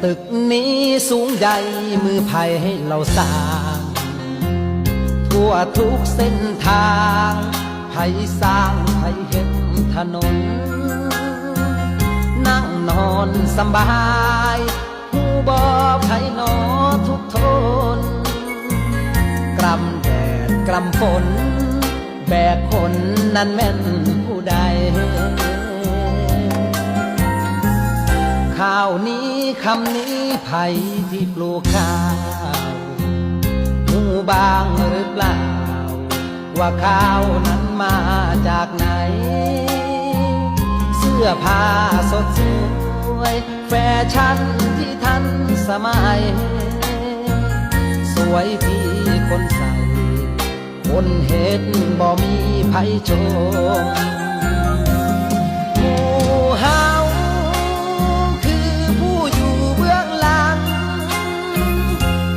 ตึกนี้สูงใหญ่มือไผ่ให้เราสร้างทั่วทุกเส้นทางไผ่สร้างไผ่เห็นถนนนั่งนอนสบายหูบอไผ่นอทุกทนกรำแดดกรำฝนแบกคนนั้นแม่นผู้ใดข้าวนี้คำนี้ไผ่ที่ปลูกข้าวหูบางหรือเปล่าว่าข้าวนั้นมาจากไหนเสื้อผ้าสดสวยแฟชั่นที่ทันสมัยสวยที่คนใส่คนเห็นบ่มีไผชมหมู่เฮาคือผู้อยู่เบื้องหลัง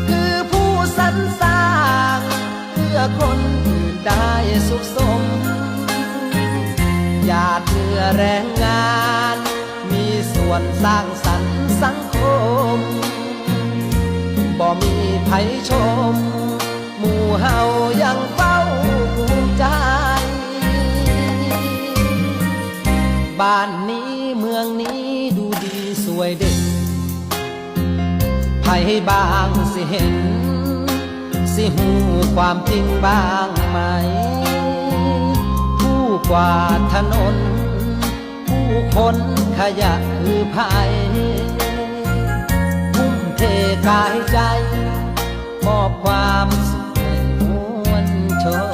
คือผู้สรรสร้างเพื่อคนอื่นได้สุขสมหยาดเหงื่อแรงงานมีส่วนสร้างสรรค์สังคมบ่มีไผชมหมู่เฮายังเฝ้าภูมิใจบ้านนี้เมืองนี้ดูดีสวยเด่นไผบ้างสิเห็นสิหูความจริงบ้างไหมผู้กวาดถนนผู้คนขยะคือไผทุ่มเทกายใจมอบความสุขให้มวลชน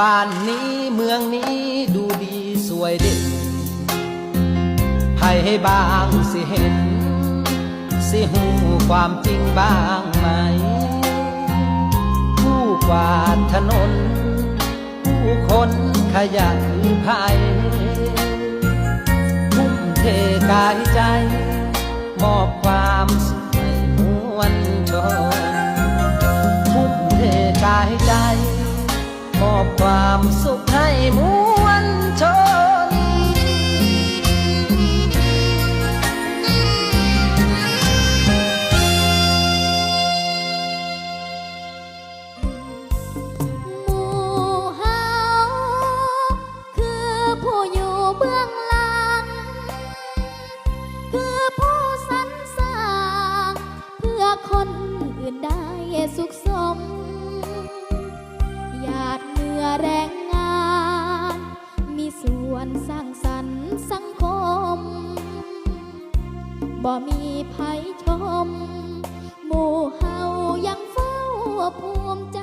บ้านนี้เมืองนี้ดูดีสวยเด่นไผให้บ้างสิเห็นสิหูความจริงบ้างไหมผู้กวาดถนนผู้คนขยะคือไผทุ่มเทกายใจมอบความสุขให้มวลชนทุ่มเทกายใจมอบความสุขให้มวลชนหมู่เฮาคือผู้อยู่เบื้องหลังคือผู้สรรสร้างเพื่อคนอื่นได้สุขสมหยาดเหงื่อแรงงานมีส่วนสร้างสรรค์สังคมบ่มีไผชมหมู่เฮายังเฝ้าภูมิใจ